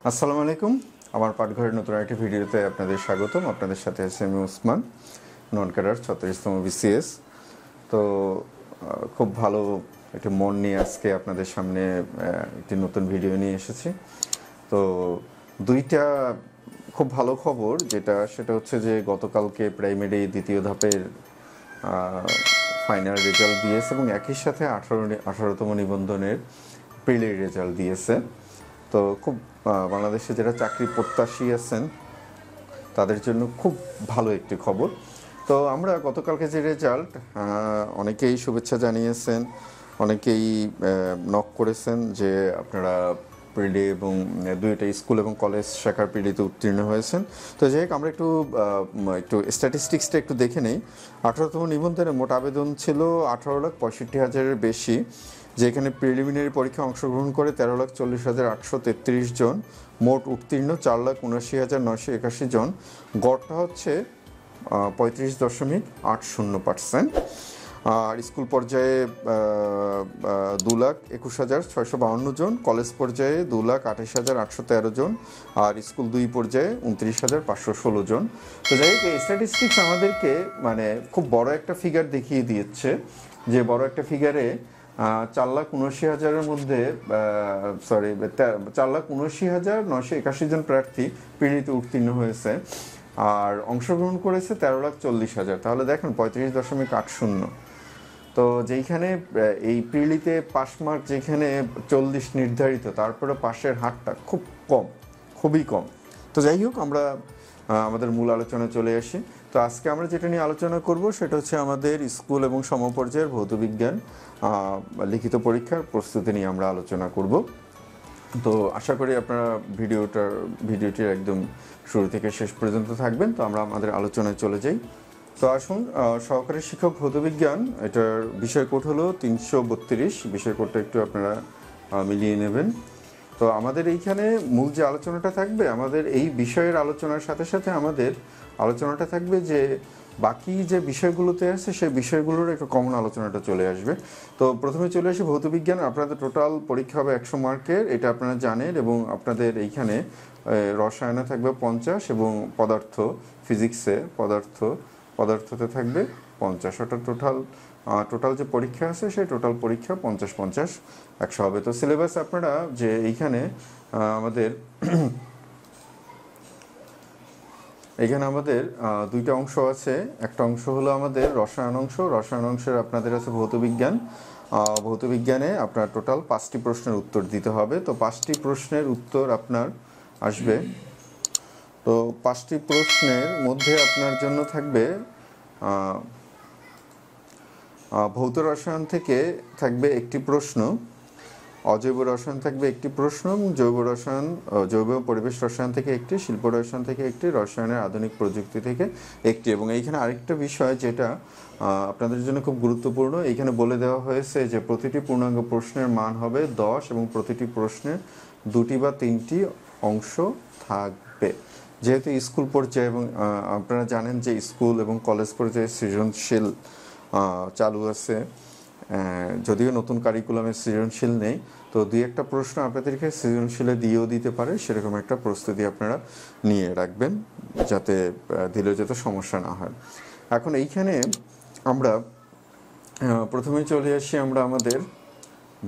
আসসালামু আলাইকুম। আমার পাঠঘরের নতুন একটি ভিডিওতে আপনাদের স্বাগতম। আপনাদের সাথে আছে আমি উসমান, নন ক্যাডার 36তম বিসিএস। তো খুব ভালো একটি মন নিয়ে আজকে আপনাদের সামনে একটি নতুন ভিডিও নিয়ে এসেছি। তো দুইটা খুব ভালো খবর, সেটা হচ্ছে যে গতকালকে প্রাইমারি দ্বিতীয় ধাপের ফাইনাল রেজাল্ট দিয়েছে এবং একই সাথে 18তম নিবন্ধনের প্রিলি রেজাল্ট দিয়েছে। তো খুব বাংলাদেশে যারা চাকরি প্রত্যাশী আছেন তাদের জন্য খুব ভালো একটি খবর। তো আমরা গতকালকে যে রেজাল্ট, অনেকেই শুভেচ্ছা জানিয়েছেন, অনেকেই নক করেছেন যে আপনারা প্রিলি এবং দুইটা স্কুল এবং কলেজ শাখার প্রিলিতে উত্তীর্ণ হয়েছেন। তো যাই হোক, আমরা একটু স্ট্যাটিস্টিক্সটা একটু দেখে নেই। 18তম নিবন্ধনে মোট আবেদন ছিল 18,65,000-এর বেশি, যেখানে প্রিলিমিনারি পরীক্ষায় অংশগ্রহণ করে 13,40,833 জন, মোট উত্তীর্ণ 4,79,981 জন। গড়টা হচ্ছে 35.80%। আর স্কুল পর্যায়ে 2,21,652 জন, কলেজ পর্যায়ে 2,28,813 জন, আর স্কুল 2 পর্যায়ে 29,516 জন। তো যাই হোক, এই স্ট্যাটিস্টিক্স আমাদেরকে খুব বড় একটা ফিগার দেখিয়ে দিচ্ছে, যে বড় একটা ফিগারে 4,79,000-এর মধ্যে 4,79,981 জন প্রার্থী প্রিলিতে উত্তীর্ণ হয়েছে, আর অংশগ্রহণ করেছে 13,40,000। তাহলে দেখেন 35.80। তো যেইখানে এই প্রিলিতে পাস মার্ক যেখানে 40 নির্ধারিত, তারপরে পাশের হারটা খুব কম, খুবই কম। তো যাই হোক, আমরা আমাদের মূল আলোচনায় চলে আসি। তো আজকে আমরা যেটা নিয়ে আলোচনা করব সেটা হচ্ছে আমাদের স্কুল এবং সমপর্যায়ের ভৌতবিজ্ঞান লিখিত পরীক্ষার প্রস্তুতি নিয়ে আমরা আলোচনা করব। তো আশা করি আপনারা ভিডিওটির একদম শুরু থেকে শেষ পর্যন্ত থাকবেন। তো আমরা আমাদের আলোচনায় চলে যাই। তো আসুন, সহকারী শিক্ষক ভৌতবিজ্ঞান, এটার বিষয় কোড হলো 332। বিষয় কোডটা একটু আপনারা মিলিয়ে নেবেন। তো আমাদের এইখানে মূল যে আলোচনাটা থাকবে, আমাদের এই বিষয়ের আলোচনার সাথে সাথে আমাদের আলোচনাটা থাকবে যে বাকি যে বিষয়গুলোতে আছে সেই বিষয়গুলোর একটা কমন আলোচনাটা চলে আসবে। তো প্রথমে চলে আসি ভৌতবিজ্ঞান। আপনাদের টোটাল পরীক্ষা হবে 100 মার্কের, এটা আপনারা জানেন। এবং আপনাদের এইখানে রসায়নে থাকবে 50 এবং ফিজিক্সে পদার্থতে থাকবে 50। অর্থাৎ টোটাল যে পরীক্ষা আছে সেই টোটাল পরীক্ষা 50-50-100 হবে। তো সিলেবাস আপনারা যে এইখানে আমাদের দুইটা অংশ আছে। একটা অংশ হলো আমাদের রসায়ন অংশের আপনাদের আছে ভৌতবিজ্ঞানে আপনার টোটাল 5টি প্রশ্নের উত্তর দিতে হবে। তো 5টি প্রশ্নের উত্তর আপনার আসবে। তো 5টি প্রশ্নের মধ্যে আপনার জন্য থাকবে ভৌত রসায়ন থেকে থাকবে একটি প্রশ্ন, অজৈব রসায়ন থাকবে একটি প্রশ্ন, এবং জৈব পরিবেশ রসায়ন থেকে একটি, শিল্প রসায়ন থেকে একটি, রসায়নের আধুনিক প্রযুক্তি থেকে একটি। এবং এইখানে আরেকটা বিষয় যেটা আপনাদের জন্য খুব গুরুত্বপূর্ণ, এইখানে বলে দেওয়া হয়েছে যে প্রতিটি পূর্ণাঙ্গ প্রশ্নের মান হবে 10 এবং প্রতিটি প্রশ্নের 2টি বা 3টি অংশ থাকবে। যেহেতু স্কুল পর্যায়ে এবং আপনারা জানেন যে স্কুল এবং কলেজ পর্যায়ে সৃজনশীল চালু আছে, যদিও নতুন কারিকুলামের সৃজনশীল নেই। তো 2-1টা প্রশ্ন আপনাদেরকে সৃজনশীলে দিয়েও দিতে পারে, সেরকম একটা প্রস্তুতি আপনারা নিয়ে রাখবেন, যাতে সমস্যা না হয়। এখন এইখানে আমরা প্রথমে চলে আসি আমরা আমাদের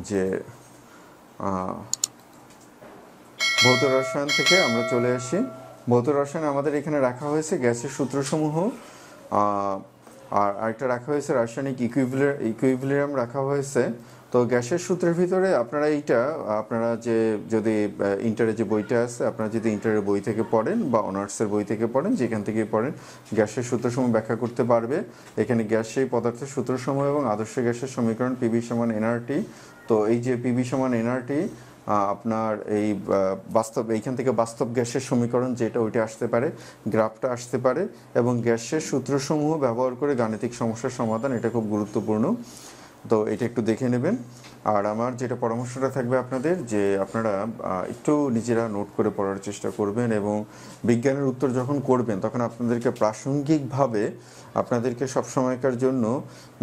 যে ভৌত রসায়ন থেকে আমরা চলে আসি। ভৌত রসায়ন আমাদের এখানে রাখা হয়েছে গ্যাসের সূত্রসমূহ, আর আরেকটা রাখা হয়েছে রাসায়নিক ইকুইলিব্রিয়াম রাখা হয়েছে। তো গ্যাসের সূত্রের ভিতরে আপনারা যদি ইন্টারের যে বইটা আছে, আপনারা যদি ইন্টারের বই থেকে পড়েন বা অনার্সের বই থেকে পড়েন, যেখান থেকে পড়েন, গ্যাসের সূত্রসমূহ ব্যাখ্যা করতে পারবে। এখানে গ্যাস সেই পদার্থের সূত্রসমূহ এবং আদর্শ গ্যাসের সমীকরণ পিভি সমান এনআরটি। তো এই যে পিভি সমান এনআরটি আপনার এইখান থেকে বাস্তব গ্যাসের সমীকরণ যেটা, ওইটা আসতে পারে, গ্রাফটা আসতে পারে, এবং গ্যাসের সূত্রসমূহ ব্যবহার করে গাণিতিক সমস্যার সমাধান, এটা খুব গুরুত্বপূর্ণ। তো এটা একটু দেখে নেবেন। আর আমার যেটা পরামর্শটা থাকবে আপনাদের, যে আপনারা একটু নিজেরা নোট করে পড়ার চেষ্টা করবেন, এবং বিজ্ঞানের উত্তর যখন করবেন তখন আপনাদেরকে প্রাসঙ্গিকভাবে আপনাদেরকে সবসময়কার জন্য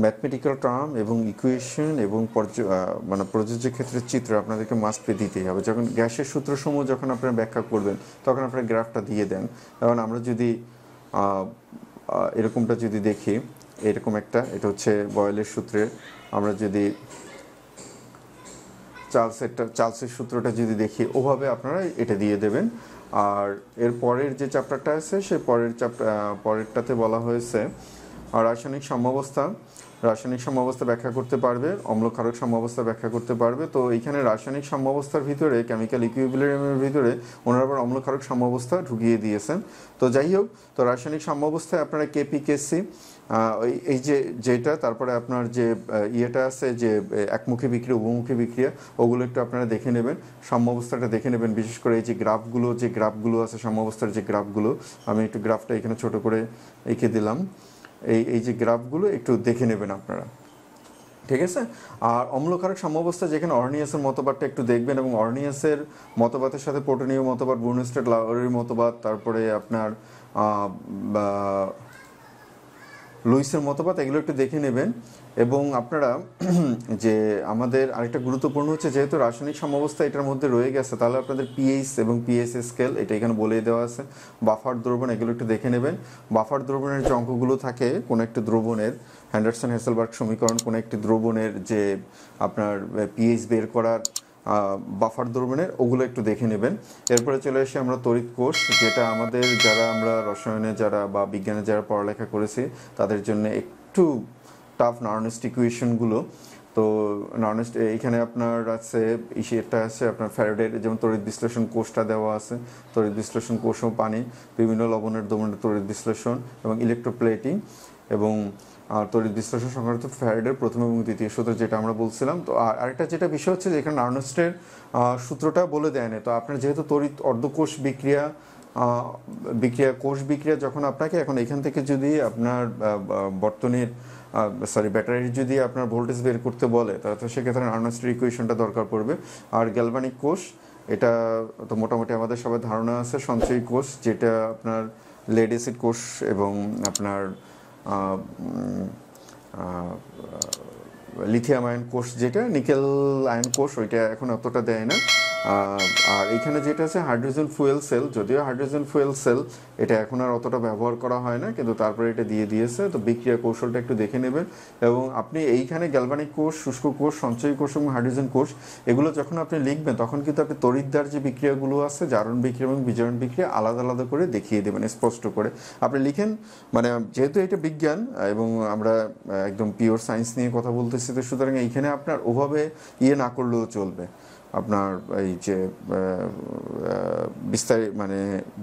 ম্যাথমেটিক্যাল টার্ম এবং ইকুয়েশন এবং মানে প্রযোজ্য ক্ষেত্রের চিত্র আপনাদেরকে মাস্ট পে দিতেই হবে। যখন গ্যাসের সূত্রসমূহ যখন আপনারা ব্যাখ্যা করবেন তখন আপনারা গ্রাফটা দিয়ে দেন। কারণ আমরা যদি এরকমটা যদি দেখি, এরকম একটা, এটা হচ্ছে বয়েলের সূত্রের, আমরা যদি চার্লসের সূত্রটা যদি দেখি, ওভাবে আপনারা এটা দিয়ে দেবেন। আর এর পরের যে চ্যাপ্টারটা আছে, সেই পরেরটাতে বলা হয়েছে রাসায়নিক সাম্যাবস্থা ব্যাখ্যা করতে পারবে, অম্লক্ষারক সাম্যাবস্থা ব্যাখ্যা করতে পারবে। তো এইখানে রাসায়নিক সাম্যাবস্থার ভিতরে, কেমিক্যাল ইকুইলিব্রিয়ামের ভিতরে ওনারা আবার অম্লক্ষারক সাম্যাবস্থা ঢুকিয়ে দিয়েছেন। তো যাই হোক, তো রাসায়নিক সাম্যাবস্থায় আপনারা কেপি কেসি, এই যেটা, তারপরে আপনার যে ইয়েটা আছে, যে একমুখী বিক্রিয়া, উভমুখী বিক্রিয়া, ওগুলো একটু আপনারা দেখে নেবেন, সাম্যাবস্থাটা দেখে নেবেন। বিশেষ করে এই যে গ্রাফগুলো আছে, সাম্যাবস্থার যে গ্রাফগুলো, আমি একটু গ্রাফটা এখানে ছোট করে এঁকে দিলাম। এই যে গ্রাফগুলো একটু দেখে নেবেন আপনারা, ঠিক আছে। আর অম্লক্ষারক সাম্যাবস্থা, যেখানে অর্নিয়াসের মতবাদটা একটু দেখবেন, এবং অর্নিয়াসের মতবাদের সাথে পোর্টনীয় মতবাদ, ব্রুনস্টেড লাউরির মতবাদ, তারপরে আপনার লুইসের মতবাদ, এগুলো একটু দেখে নেবেন। এবং আপনারা যে আমাদের আরেকটা গুরুত্বপূর্ণ হচ্ছে, যেহেতু রাসায়নিক সাম্যাবস্থা এটার মধ্যে রয়ে গেছে, তাহলে আপনাদের পিএইচ এবং পিএইচ স্কেল এটা এখানে বলে দেওয়া আছে। বাফার দ্রবণ, এগুলো একটু দেখে নেবেন। বাফার দ্রবণের যে অঙ্কগুলো থাকে, কোনো একটা দ্রবণের হ্যান্ডারসন হেসেলবার্গ সমীকরণ, কোনো একটি দ্রবণের যে আপনার পিএইচ বের করার বাফার দ্রবণের, ওগুলো একটু দেখে নেবেন। এরপরে চলে আসি আমরা তড়িৎ কোষ, যেটা আমাদের যারা আমরা রসায়নে যারা বা বিজ্ঞানে যারা পড়ালেখা করেছি তাদের জন্য একটু টাফ নার্নেস্ট ইকুয়েশনগুলো। তো নার্নেস্ট এইখানে আপনার আছে, এটা আছে আপনার ফ্যারাডের, যেমন তড়িৎ বিশ্লেষণ কোষটা দেওয়া আছে, তড়িৎ বিশ্লেষণ কোষ ও পানি, বিভিন্ন লবণের দ্রবণের তড়িৎ বিশ্লেষণ এবং ইলেকট্রোপ্লেটিং, এবং তড়িৎ বিশ্লেষণ সংক্রান্ত ফ্যারাডের প্রথম এবং দ্বিতীয় সূত্র, যেটা আমরা বলছিলাম। তো আরেকটা যেটা বিষয় হচ্ছে যে এখানে নার্নেস্টের সূত্রটা বলে দেয় না। তো আপনার যেহেতু তড়িৎ অর্ধকোষ কোষ বিক্রিয়া যখন আপনাকে, এখন এখান থেকে যদি আপনার ব্যাটারির যদি আপনার ভোল্টেজ বের করতে বলে, তাহলে তো সেক্ষেত্রে নার্নেস্টের ইকুয়েশনটা দরকার পড়বে। আর গ্যালভানিক কোষ, এটা তো মোটামুটি আমাদের সবার ধারণা আছে, সঞ্চয়ী কোষ, যেটা আপনার লেড অ্যাসিড কোষ এবং আপনার লিথিয়াম আয়ন কোষ, যেটা নিকেল আয়ন কোষ, ওইটা এখন অতটা দেয় না। আর এইখানে যেটা আছে হাইড্রোজেন ফুয়েল সেল, যদিও হাইড্রোজেন ফুয়েল সেল এটা এখন আর অতটা ব্যবহার করা হয় না, কিন্তু তারপরে এটা দিয়ে দিয়েছে। তো বিক্রিয়া কৌশলটা একটু দেখে নেবেন। এবং আপনি এইখানে গ্যালভানিক কোষ, শুষ্ক কোষ, সঞ্চয়ী কোষ এবং হাইড্রোজেন কোষ, এগুলো যখন আপনি লিখবেন তখন কিন্তু আপনি তড়িৎদ্বার যে বিক্রিয়াগুলো আছে, জারণ বিক্রিয়া এবং বিজারণ বিক্রিয়া আলাদা আলাদা করে দেখিয়ে দেবেন, স্পষ্ট করে আপনি লিখেন। মানে যেহেতু এটা বিজ্ঞান এবং আমরা একদম পিওর সায়েন্স নিয়ে কথা বলতেছি, তো সুতরাং এইখানে আপনার ওভাবে না করলেও চলবে। আপনার এই যে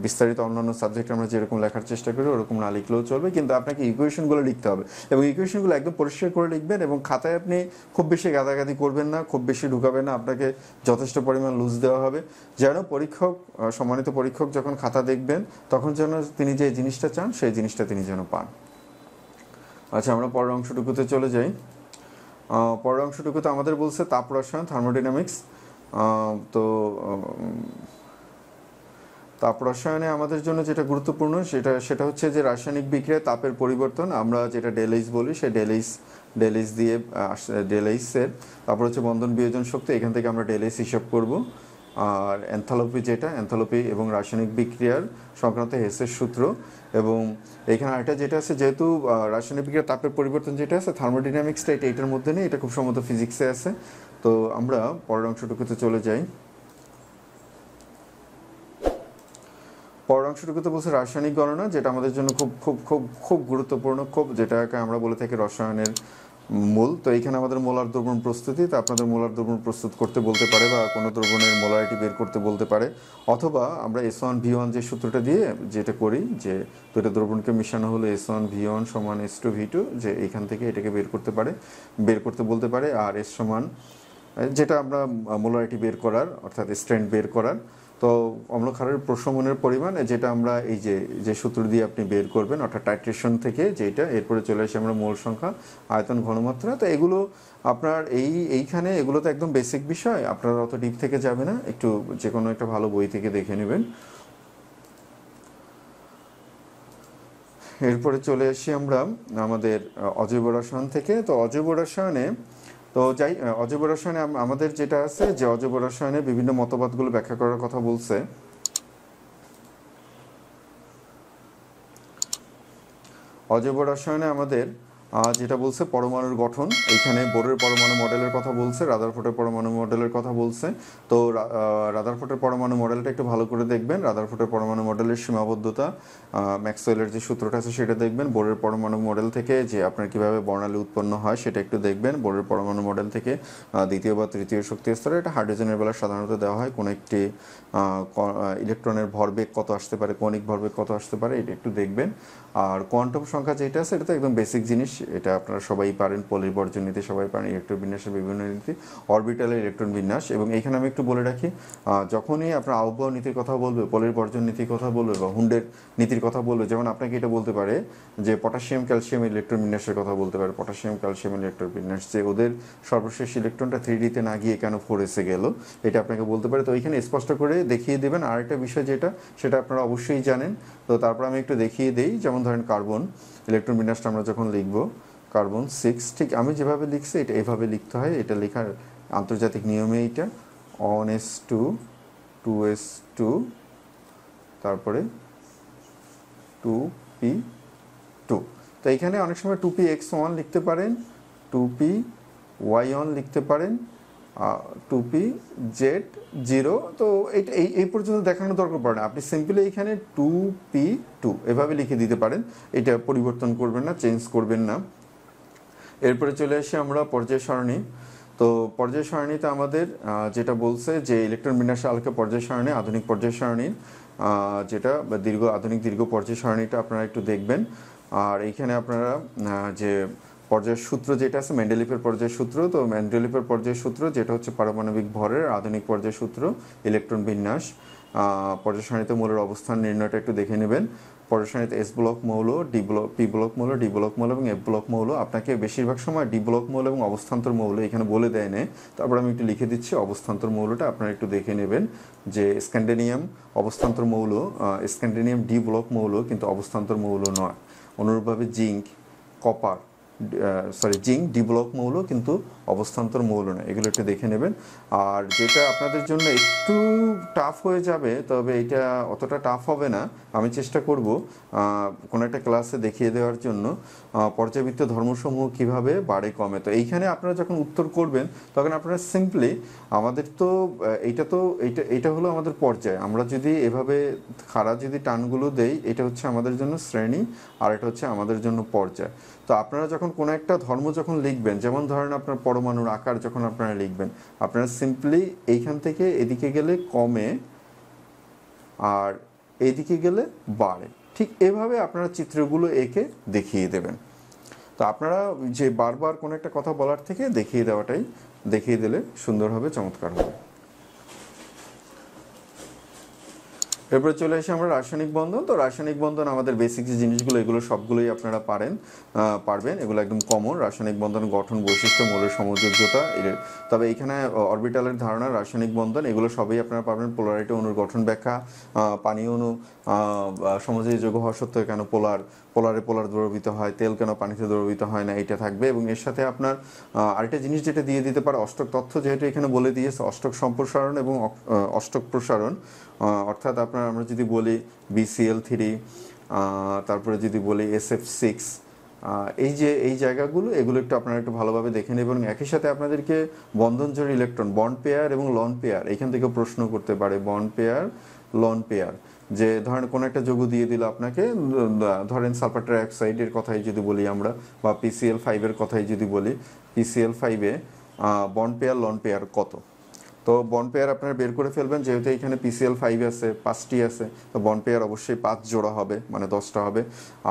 বিস্তারিত অন্যান্য সাবজেক্ট আমরা যেরকম লেখার চেষ্টা করি ওরকম না লিখলেও চলবে, কিন্তু আপনাকে ইকুয়েশনগুলো লিখতে হবে, এবং ইকুয়েশনগুলো একদম পরিষ্কার করে লিখবেন। এবং খাতায় আপনি খুব বেশি গাদাগাদি করবেন না, খুব বেশি ঢুকাবেন না, আপনাকে যথেষ্ট পরিমাণ লুজ দেওয়া হবে, যেন সম্মানিত পরীক্ষক যখন খাতা দেখবেন তখন যেন তিনি যে জিনিসটা চান সেই জিনিসটা তিনি যেন পান। আচ্ছা, আমরা পরের অংশটুকুতে চলে যাই। পরের অংশটুকুতে আমাদের বলছে তাপ রসায়ন, থার্মোডাইনামিক্স। তো তাপ রসায়নে আমাদের জন্য যেটা গুরুত্বপূর্ণ সেটা হচ্ছে যে রাসায়নিক বিক্রিয়ায় তাপের পরিবর্তন, আমরা যেটা ডেলএইচ বলি, সেই ডেলএইচ দিয়ে ডেলএইচের, তারপর হচ্ছে বন্ধন বিয়োজন শক্তি, এখান থেকে আমরা ডেলএইচ হিসাব করব। আর এনথালপি এবং রাসায়নিক বিক্রিয়ার সংক্রান্ত হেসের সূত্র। এবং এখানে আরেকটা যেটা আছে, যেহেতু রাসায়নিক বিক্রিয়ার তাপের পরিবর্তন যেটা আছে, থার্মোডাইনামিক্সটা এটার মধ্যে নেই, এটা খুব সম্ভবত ফিজিক্সে আছে। তো আমরা পরের অংশটুকুতে চলে যাই। পরের অংশটুকুতে বলছে রাসায়নিক গণনা, যেটা আমাদের জন্য খুব খুব খুব খুব গুরুত্বপূর্ণ, যেটাকে আমরা বলে থাকি রসায়নের মূল। তো এইখানে আমাদের মোলার দ্রবণ প্রস্তুতি, তো আপনাদের মোলার দ্রবণ প্রস্তুত করতে বলতে পারে, বা কোনো দ্রবণের মোলারিটি বের করতে বলতে পারে, অথবা আমরা S1V1 যে সূত্রটা দিয়ে যেটা করি, যে দুটো দ্রবণকে মিশানো হলে S1V1 সমান S2V2, যে এইখান থেকে এটাকে বের করতে বলতে পারে। আর S সমান, যেটা আমরা মোলারিটি বের করার, অর্থাৎ স্ট্রেন্থ বের করার। তো তো অম্ল ক্ষারের প্রশমনের পরিমাণ যেটা আমরা এই যে সূত্র দিয়ে আপনি বের করবেন, অর্থাৎ টাইট্রেশন থেকে যেটা, এরপরে চলে আসে আমরা মোল সংখ্যা, আয়তন, ঘনমাত্রা। তো এগুলো আপনার এইখানে এগুলো তো একদম বেসিক বিষয়, আপনারা অত ডিপ থেকে যাবে না, একটু যে কোনো একটা ভালো বই থেকে দেখে নেবেন। এরপরে চলে আসি আমরা আমাদের অজৈব রসায়ন থেকে। তো অজৈব রসায়নে অজৈব রসায়নে আমাদের যেটা আছে, যে অজৈব রসায়নে বিভিন্ন মতবাদগুলো ব্যাখ্যা করার কথা বলছে। অজৈব রসায়নে আমাদের যেটা বলছে পরমাণুর গঠন, এইখানে বোরের পরমাণু মডেলের কথা বলছে, রাদারফোর্ডের পরমাণু মডেলের কথা বলছে। তো রাদারফোর্ডের পরমাণু মডেলটা একটু ভালো করে দেখবেন। রাদারফোর্ডের পরমাণু মডেলের সীমাবদ্ধতা, ম্যাক্সওয়েলের যে সূত্রটা আছে সেটা দেখবেন। বোরের পরমাণু মডেল থেকে যে আপনার কিভাবে বর্ণালী উৎপন্ন হয় সেটা একটু দেখবেন। বোরের পরমাণু মডেল থেকে দ্বিতীয় বা তৃতীয় শক্তি স্তরে, এটা হাইড্রোজেনের বেলা সাধারণত দেওয়া হয়, কোন একটি ইলেকট্রনের ভরবেগ কত আসতে পারে, কণিক ভরবেগ কত আসতে পারে, এটা একটু দেখবেন। আর কোয়ান্টাম সংখ্যা যেটা আছে এটা তো একদম বেসিক জিনিস, এটা আপনারা সবাই পারেন, পলির বর্জন নীতি সবাই পারেন, ইলেকট্রন বিন্যাসের বিভিন্ন নীতি, অরবিটালের ইলেকট্রন বিন্যাস। এবং এইখানে আমি একটু বলে রাখি, যখনই আপনার আহ্বায়ক নীতির কথা বলবে, পলির বর্জন নীতির কথা বলবে, বা হুন্ডের নীতির কথা বলবে, যেমন আপনাকে এটা বলতে পারে যে পটাশিয়াম ক্যালসিয়াম ইলেকট্রন বিন্যাসের কথা বলতে পারে, পটাশিয়াম ক্যালসিয়াম ইলেকট্রন বিন্যাস, যে ওদের সর্বশেষ ইলেকট্রনটা 3D-তে না গিয়ে কেন 4s-এ গেল, এটা আপনাকে বলতে পারে। তো এখানে স্পষ্ট করে দেখিয়ে দেবেন। আরেকটা বিষয় সেটা আপনারা অবশ্যই জানেন, তো তারপর আমি একটু দেখিয়ে দিই। যেমন ধরেন কার্বন ইলেকট্রন বিন্যাসটা আমরা যখন লিখব, কার্বন 6, ঠিক আমি যেভাবে লিখছি এটা এভাবে লিখতে হয়, এটা লেখার আন্তর্জাতিক নিয়মে এইটা 1s2 2s2 তারপরে 2p2। তো এখানে অনেক সময় 2px1 লিখতে পারেন, 2py1 লিখতে পারেন, 2pz0। তো এই পর্যন্ত দেখানোর দরকার পড়ে না, আপনি সিম্পলি এখানে 2p2 এভাবে লিখে দিতে পারেন, এটা পরিবর্তন করবেন না, চেঞ্জ করবেন না। এরপরে চলে আসি আমরা পর্যায় সারণী। তো পর্যায় সারণীতে আমাদের যেটা বলছে যে ইলেকট্রন বিন্যাসের আলোকে পর্যায় সারণী, আধুনিক পর্যায় সারণী, যেটা আধুনিক দীর্ঘ পর্যায় সারণীটা আপনারা একটু দেখবেন। আর এইখানে আপনারা যে পর্যায়ের সূত্র যেটা আছে, মেন্ডেলিফের পর্যায়ের সূত্র, তো মেন্ডেলিফের পর্যায়ের সূত্র যেটা হচ্ছে পারমাণবিক ভরের আধুনিক পর্যায়ের সূত্র, ইলেকট্রন বিন্যাস। পর্যায় সারণীতে মৌলের অবস্থান নির্ণয়টা একটু দেখে নেবেন। পর্যায় সারণীতে এস ব্লক মৌল, পি ব্লক মৌল, ডি ব্লক মৌল এবং এফ ব্লক মৌল। আপনাকে বেশিরভাগ সময় ডি ব্লক মৌল এবং অবস্থান্তর মৌল এখানে বলে দেয় না, তারপর আমি একটু লিখে দিচ্ছি অবস্থান্তর মৌলটা, আপনারা একটু দেখে নেবেন। যে স্ক্যান্ডিনিয়াম অবস্থান্তর মৌল, স্ক্যান্ডিনিয়াম ডি ব্লক মৌল কিন্তু অবস্থান্তর মৌল নয়। অনুরূপভাবে জিঙ্ক ডি ব্লক মৌল কিন্তু অবস্থান্তর মৌল নয়, এগুলো একটু দেখে নেবেন। আর যেটা আপনাদের জন্য একটু টাফ হয়ে যাবে, তবে এটা অতটা টাফ হবে না, আমি চেষ্টা করব কোনো একটা ক্লাসে দেখিয়ে দেওয়ার জন্য, পর্যাবৃত্ত ধর্মসমূহ কিভাবে বাড়ে কমে। তো এইখানে আপনারা যখন উত্তর করবেন তখন আপনারা সিম্পলি, আমাদের তো এইটা হলো আমাদের পর্যায়, আমরা যদি এভাবে খাড়া যদি টানগুলো দেই, এটা হচ্ছে আমাদের জন্য শ্রেণী, আর এটা হচ্ছে আমাদের জন্য পর্যায়। তো আপনারা যখন কোনো একটা ধর্ম যখন লিখবেন, যেমন ধরেন আপনার পরমাণুর আকার যখন আপনারা লিখবেন, আপনারা সিম্পলি এইখান থেকে এদিকে গেলে কমে আর এইদিকে গেলে বাড়ে, ঠিক এভাবে আপনারা চিত্রগুলো এঁকে দেখিয়ে দেবেন। তো আপনারা যে বারবার কোনো একটা কথা বলার থেকে দেখিয়ে দিলে সুন্দর হবে, চমৎকার হবে। এরপরে চলে আসি আমরা রাসায়নিক বন্ধন। তো রাসায়নিক বন্ধন আমাদের বেসিক যে জিনিসগুলো, এগুলো সবগুলোই আপনারা পারবেন, এগুলো একদম কমন। রাসায়নিক বন্ধন গঠন, বৈশিষ্ট্য, মৌলের সমযোজ্যতা, তবে এইখানে অরবিটালের ধারণা, রাসায়নিক বন্ধন, এগুলো সবই আপনারা পাবেন। পোলারিটি, অণুর গঠন ব্যাখ্যা, পানি অণু সমযোজী যৌগ হওয়া সত্ত্বেও কেন পোলার দ্রবীভূত হয়, তেল কেন পানিতে দ্রবীভূত হয় না, এটা থাকবে। এবং এর সাথে আপনার আরেকটা জিনিস যেটা দিয়ে দিতে পারে, অষ্টক তথ্য, যেহেতু এখানে বলে দিয়েছে অষ্টক সম্প্রসারণ এবং অষ্টক প্রসারণ, অর্থাৎ আমরা যদি বলি BCl3, তারপরে যদি বলি SF6, এই জায়গাগুলো, এগুলো আপনারা একটু ভালোভাবে দেখে নেবেন। একই সাথে আপনাদেরকে বন্ধন জোড় ইলেকট্রন, বন্ড পেয়ার এবং লন পেয়ার, এখান থেকে প্রশ্ন করতে পারে, বন্ড পেয়ার, লন পেয়ার। যে ধরেন কোনো একটা যৌগ দিয়ে দিল আপনাকে, ধরেন সালফার ট্রাইঅক্সাইডের কথাই যদি বলি আমরা, বা PCl5 এর কথাই যদি বলি, PCl5-এ বন্ড পেয়ার, লন পেয়ার কত, তো বন্ড পেয়ার আপনারা বের করে ফেলবেন, যেহেতু এখানে PCl 5 আছে, 5টি আছে, তো বন্ড পেয়ার অবশ্যই 5 জোড়া হবে, মানে 10টা হবে।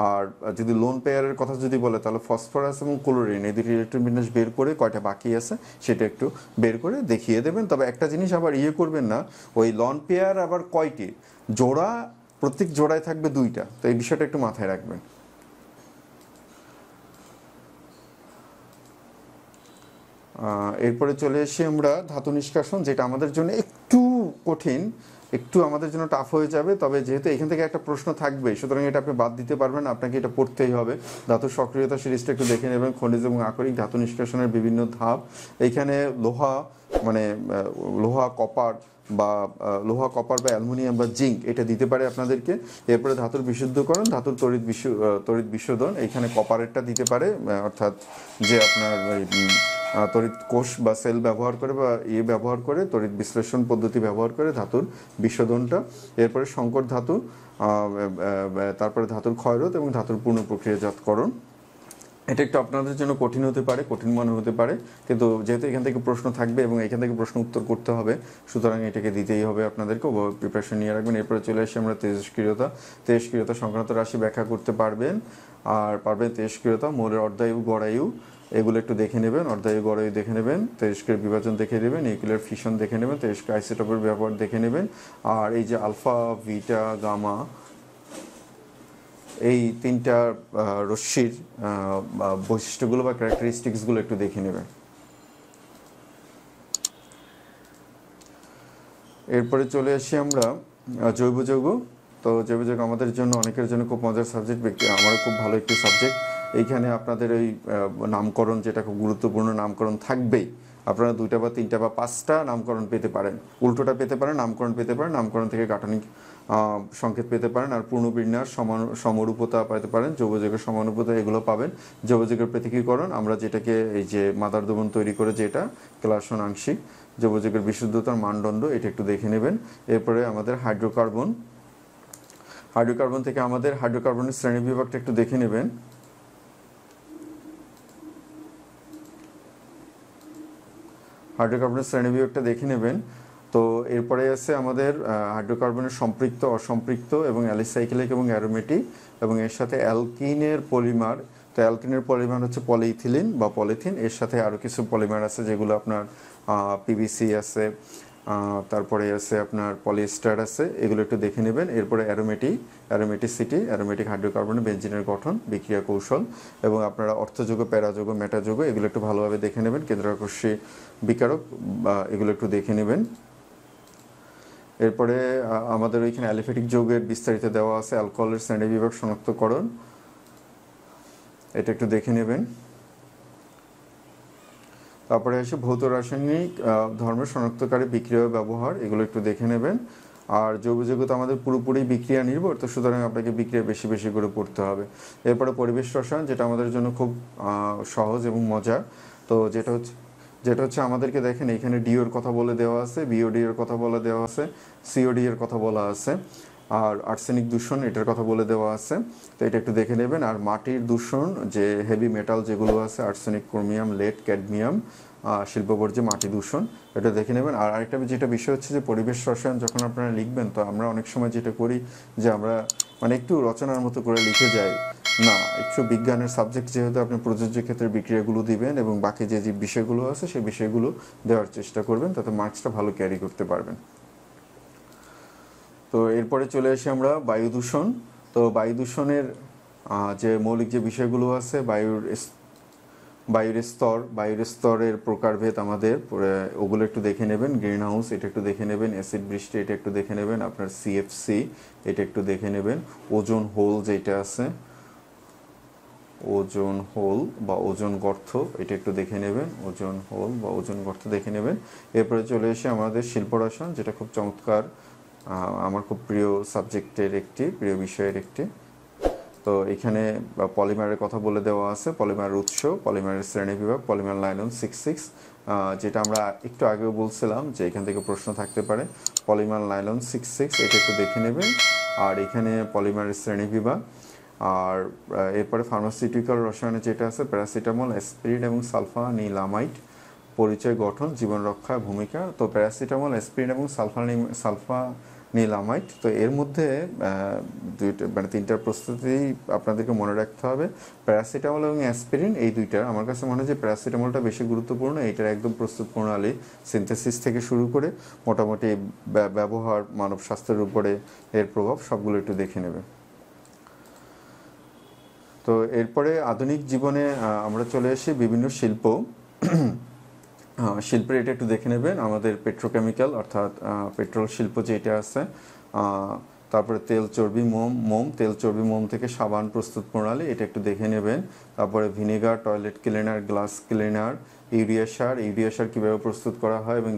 আর যদি লোন পেয়ারের কথা যদি বলে, তাহলে ফসফরাস এবং ক্লোরিন এই দুটি ইলেকট্রন বিন্যাস বের করে কয়টা বাকি আছে সেটা একটু বের করে দেখিয়ে দেবেন। তবে একটা জিনিস আবার করবেন না, ওই লোন পেয়ার আবার কয়টি জোড়া, প্রত্যেক জোড়ায় থাকবে 2টা, তো এই বিষয়টা একটু মাথায় রাখবেন। এরপরে চলে এসে আমরা ধাতু নিষ্কাশন, যেটা আমাদের জন্য একটু কঠিন, একটু আমাদের জন্য টাফ হয়ে যাবে। তবে যেহেতু এখান থেকে একটা প্রশ্ন থাকবে, সুতরাং এটা আপনি বাদ দিতে পারবেন, আপনাকে এটা পড়তেই হবে। ধাতু সক্রিয়তা সিরিজটা একটু দেখে নেবেন, খনিজ এবং আকরিক ধাতু নিষ্কাশনের বিভিন্ন ধাপ। এইখানে লোহা, মানে লোহা কপার বা অ্যালুমিনিয়াম বা জিঙ্ক এটা দিতে পারে আপনাদেরকে। এরপরে ধাতুর বিশুদ্ধকরণ, ধাতুর তড়িৎ বিশোধন, এইখানে কপারেরটা দিতে পারে, অর্থাৎ যে আপনার তড়িৎ কোষ বা সেল ব্যবহার করে বা ব্যবহার করে তড়িৎ বিশ্লেষণ পদ্ধতি ব্যবহার করে ধাতুর বিশোধনটা। এরপরে সংকর ধাতু, তারপরে ধাতুর ক্ষয়রোধ এবং ধাতুর পূর্ণ প্রক্রিয়াজাতকরণ। এটা একটু আপনাদের জন্য কঠিন হতে পারে, কঠিন মনে হতে পারে, কিন্তু যেহেতু এখান থেকে প্রশ্ন থাকবে এবং এখান থেকে প্রশ্ন উত্তর করতে হবে, সুতরাং এটাকে দিতেই হবে আপনাদেরকে, প্রিপারেশন নিয়ে রাখবেন। এরপরে চলে আসি আমরা তেজস্ক্রিয়তা সংক্রান্ত রাশি ব্যাখ্যা করতে পারবেন, আর পারবেন তেজস্ক্রিয়তা, মৌলের অর্ধায়ু গড়ায়ু এগুলো একটু দেখে নেবেন, অর্ধায়ু গড়ায়ু দেখে নেবেন, তেজস্ক্রিয় বিভাজন দেখে নেবেন, নিউক্লিয়ার ফিশন দেখে নেবেন, তেজস্ক্রিয় আইসোটোপের ব্যবহার দেখে নেবেন। আর এই যে আলফা, বিটা, গামা, এই 3টা রশ্মির বৈশিষ্ট্যগুলো বা ক্যারেক্টারিস্টিক্সগুলো একটু দেখে নেবেন। এরপরে চলে আসি আমরা জৈব যৌগ। তো জৈব যৌগ আমাদের জন্য, অনেকের জন্য খুব মজার সাবজেক্ট, আমারও খুব ভালো একটি সাবজেক্ট। এইখানে আপনাদের ওই নামকরণ, যেটা খুব গুরুত্বপূর্ণ নামকরণ থাকবেই। আপনারা 2টা বা 3টা বা 5টা নামকরণ পেতে পারেন, উল্টোটা পেতে পারেন, নামকরণ পেতে পারেন, নামকরণ থেকে গাঠনিক সংকেত পেতে পারেন, আর পূর্ণবিন্যাস, সমরূপতা পেতে পারেন, যৌগযৌগের সমানুপতা এগুলো পাবেন। যৌগযৌগের পৃথকীকরণ, আমরা যেটাকে এই যে মাদার দ্রবণ তৈরি করে যেটা ক্লাসন আংশিক, যৌগযৌগের বিশুদ্ধতার মানদণ্ড, এটা একটু দেখে নেবেন। এরপরে আমাদের হাইড্রোকার্বন থেকে আমাদের হাইড্রোকার্বনের শ্রেণী বিভাগটা একটু দেখে নেবেন। হাইড্রোকার্বনের শ্রেণীবিভাগটা দেখে নেবেন। তো এরপরে আছে আমাদের হাইড্রোকার্বনের সম্পৃক্ত, অসম্পৃক্ত এবং অ্যালিসাইক্লিক এবং অ্যারোমেটিক, এবং এর সাথে অ্যালকিনের পলিমার। তো অ্যালকিনের পলিমার হচ্ছে পলিইথিলিন বা পলিথিন, এর সাথে আরও কিছু পলিমার আছে যেগুলো আপনার PVC আছে, তারপরে আছে আপনার পলিয়েস্টার আছে, এগুলো একটু দেখে নেবেন। এরপরে অ্যারোমেটিসিটি, অ্যারোমেটিক হাইড্রোকার্বনের বেঞ্জিনের গঠন, বিক্রিয়া কৌশল, এবং আপনারা অর্থযোগ, প্যারাযোগ, মেটাযোগ এগুলো একটু ভালোভাবে দেখে নেবেন। কেন্দ্রাকর্ষী বিকারক এগুলো একটু দেখে নেবেন। এরপরে আমাদের ওইখানে অ্যালিফ্যাটিক যৌগের বিস্তারিত দেওয়া আছে, অ্যালকোহলের শ্রেণীবিভাগ শনাক্তকরণ, এটা একটু দেখে নেবেন। তারপরে আসে ভৌত রাসায়নিক ধর্মের শনাক্তকারী বিক্রিয়া ব্যবহার, এগুলো একটু দেখে নেবেন। আর জৈব যৌগ তো আমাদের পুরোপুরি বিক্রিয়া নির্ভর, তো সুতরাং আপনাকে বিক্রিয়া বেশি বেশি করে পড়তে হবে। এরপরে পরিবেশ রসায়ন, যেটা আমাদের জন্য খুব সহজ এবং মজার। তো যেটা হচ্ছে আমাদেরকে দেখেন এখানে ডিওর কথা বলে দেওয়া আছে, বিওডি এর কথা বলে দেওয়া আছে, সিওডি এর কথা বলা আছে, আর আর্সেনিক দূষণ এটার কথা বলে দেওয়া আছে, তো এটা একটু দেখে নেবেন। আর মাটির দূষণ, যে হেভি মেটাল যেগুলো আছে, আর্সেনিক, ক্রোমিয়াম, লেড, ক্যাডমিয়াম, শিল্পবর্জ্য মাটি দূষণ, এটা দেখে নেবেন। আর আরেকটা যেটা বিষয় হচ্ছে যে পরিবেশ রসায়ন যখন আপনারা লিখবেন, তো আমরা অনেক সময় যেটা করি যে আমরা মানে একটু রচনার মতো করে লিখে যাই না, একটু বিজ্ঞানের সাবজেক্ট যেহেতু আপনি প্রযোজ্য ক্ষেত্রে বিক্রিয়াগুলো দিবেন এবং বাকি যে যে বিষয়গুলো আছে সেই বিষয়গুলো দেওয়ার চেষ্টা করবেন, তাতে মার্কসটা ভালো ক্যারি করতে পারবেন। তো এরপরে চলে আসি আমরা বায়ু দূষণ। তো বায়ু দূষণের যে মৌলিক যে বিষয়গুলো আছে, বায়ুর স্তরের প্রকারভেদ আমাদের ওগুলো একটু দেখে নেবেন। গ্রিন হাউস এটা একটু দেখে নেবেন, অ্যাসিড বৃষ্টি এটা একটু দেখে নেবেন, আপনার CFC এটা একটু দেখে নেবেন, ওজোন হোল যেটা আছে, ওজোন হোল বা ওজোন গর্ত এটা একটু দেখে নেবেন, ওজোন হোল বা ওজোন গর্ত দেখে নেবেন। এরপরে চলে এসে আমাদের শিল্প রসায়ন, যেটা খুব চমৎকার, আমার খুব প্রিয় সাবজেক্টের একটি, প্রিয় বিষয়ের একটি। তো এখানে পলিমারের কথা বলে দেওয়া আছে, পলিমারের উৎস, পলিমারের শ্রেণীবিভাগ, পলিমার নাইলন 66, যেটা আমরা একটু আগেও বলছিলাম যে এখান থেকে প্রশ্ন থাকতে পারে। পলিমার নাইলন 66 এটা একটু দেখে নেবেন। আর এখানে পলিমারের শ্রেণীবিভাগ। আর এরপরে ফার্মাসিউটিক্যাল রসায়নে যেটা আছে, প্যারাসিটামল, অ্যাসপিরিন এবং সালফানিলামাইড, পরিচয়, গঠন, জীবন রক্ষা, ভূমিকা। তো প্যারাসিটামল, অ্যাসপিরিন এবং সালফানিলামাইড। তো এর মধ্যে দুইটা মানে তিনটার প্রস্তুতি আপনাদেরকে মনে রাখতে হবে। প্যারাসিটামল এবং অ্যাসপিরিন এই দুইটা আমার কাছে মনে হয় যে প্যারাসিটামলটা বেশি গুরুত্বপূর্ণ। এইটার একদম প্রস্তুত প্রণালী, সিনথেসিস থেকে শুরু করে মোটামুটি ব্যবহার, মানব স্বাস্থ্যের উপরে এর প্রভাব সবগুলো একটু দেখে নেবে। তো এরপরে আধুনিক জীবনে আমরা চলে আসি বিভিন্ন শিল্প। শিল্পের এটা একটু দেখে নেবেন। আমাদের পেট্রোকেমিক্যাল অর্থাৎ পেট্রোল শিল্প যেটা আছে, তারপরে তেল চর্বি মোম, তেল চর্বি মোম থেকে সাবান প্রস্তুত প্রণালী, এটা একটু দেখে নেবেন। তারপরে vinegar, toilet cleaner, glass cleaner, urea সার কীভাবে প্রস্তুত করা হয় এবং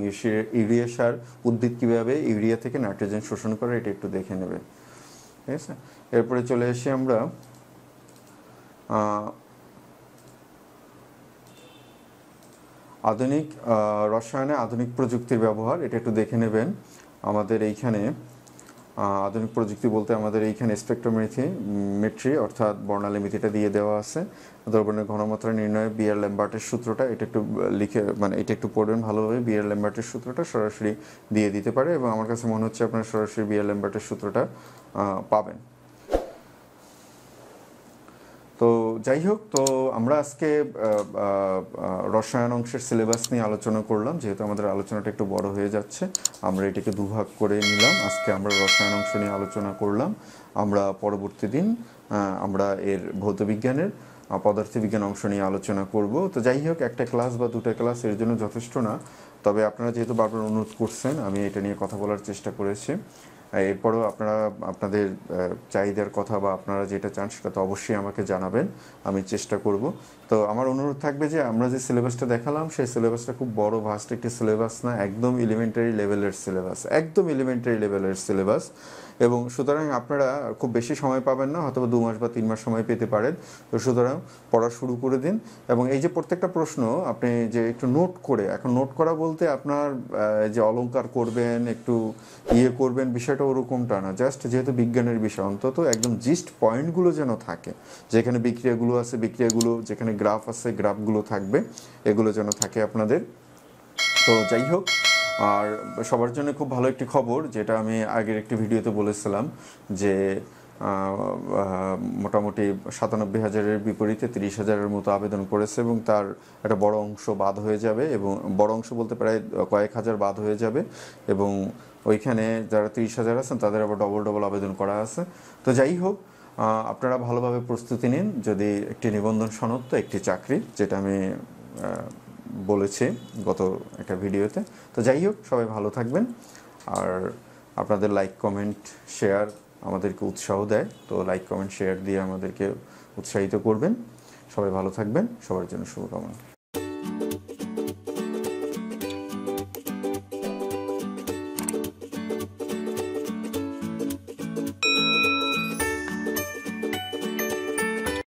ইউরিয়া সার উদ্ভিদ কীভাবে ইউরিয়া থেকে নাইট্রোজেন শোষণ করে, এটা একটু দেখে নেবে। ঠিক আছে, এরপরে চলে আসি আমরা আধুনিক রসায়নে আধুনিক প্রযুক্তির ব্যবহার, এটা একটু দেখে নেবেন। আমাদের এইখানে আধুনিক প্রযুক্তি বলতে আমাদের এইখানে স্পেকট্রোমেট্রি অর্থাৎ বর্ণালীমিতিটা দিয়ে দেওয়া আছে। দ্রবণের ঘনমাত্রা নির্ণয়ে বিয়ার ল্যাম্বার্টের সূত্রটা, এটা একটু লিখে মানে এটা একটু পড়বেন ভালোভাবে। বিয়ার ল্যাম্বার্টের সূত্রটা সরাসরি দিয়ে দিতে পারে এবং আমার কাছে মনে হচ্ছে আপনারা সরাসরি বিয়ার ল্যাম্বার্টের সূত্রটা পাবেন। তো যাই হোক, তো আমরা আজকে রসায়ন অংশের সিলেবাস নিয়ে আলোচনা করলাম। যেহেতু আমাদের আলোচনাটা একটু বড় হয়ে যাচ্ছে, আমরা এটাকে দুভাগ করে নিলাম। আজকে আমরা রসায়ন অংশ নিয়ে আলোচনা করলাম। আমরা পরবর্তী দিন আমরা এর ভৌতবিজ্ঞানের পদার্থবিজ্ঞান অংশ নিয়ে আলোচনা করব। তো যাই হোক, একটা ক্লাস বা দুটো ক্লাস এর জন্য যথেষ্ট না। তবে আপনারা যেহেতু বারবার অনুরোধ করছেন, আমি এটা নিয়ে কথা বলার চেষ্টা করেছি। এরপরও আপনারা আপনাদের চাহিদার কথা বা আপনারা যেটা চান সেটা তো অবশ্যই আমাকে জানাবেন, আমি চেষ্টা করব। তো আমার অনুরোধ থাকবে যে আমরা যে সিলেবাসটা দেখালাম সেই সিলেবাসটা খুব বড় ভাস্ট একটি সিলেবাস না, একদম এলিমেন্টারি লেভেলের সিলেবাস, এবং সুতরাং আপনারা খুব বেশি সময় পাবেন না, হয়তো 2 মাস বা 3 মাস সময় পেতে পারেন। তো সুতরাং পড়া শুরু করে দিন। এবং এই যে প্রত্যেকটা প্রশ্ন আপনি যে একটু নোট করে, এখন নোট করা বলতে আপনার যে অলংকার করবেন, একটু করবেন, বিষয়টা ওরকমটা না। জাস্ট যেহেতু বিজ্ঞানের বিষয়, অন্তত একদম জিস্ট পয়েন্টগুলো যেন থাকে, যেখানে বিক্রিয়াগুলো আছে বিক্রিয়াগুলো, যেখানে গ্রাফ আছে গ্রাফগুলো থাকবে, এগুলো যেন থাকে আপনাদের। তো যাই হোক, আর সবার জন্য খুব ভালো একটি খবর, যেটা আমি আগের একটি ভিডিওতে বলেছিলাম যে মোটামুটি 97,000-এর বিপরীতে 30,000-এর মতো আবেদন করেছে এবং তার একটা বড় অংশ বাদ হয়ে যাবে। এবং বড় অংশ বলতে প্রায় কয়েক হাজার বাদ হয়ে যাবে। এবং ওইখানে যারা 30,000 আছেন তাদের আবার ডবল আবেদন করা আছে। তো যাই হোক, আপনারা ভালোভাবে প্রস্তুতি নিন। যদি একটি নিবন্ধন সনদ, তো একটি চাকরি, যেটা আমি বলেছি গত একটা ভিডিওতে। তো যাই হোক, সবাই ভালো থাকবেন। আর আপনাদের লাইক, কমেন্ট, শেয়ার আমাদেরকে উৎসাহ দেয়। তো লাইক, কমেন্ট, শেয়ার দিয়ে আমাদেরকে উৎসাহিত করবেন। সবাই ভালো থাকবেন, সবার জন্য শুভকামনা।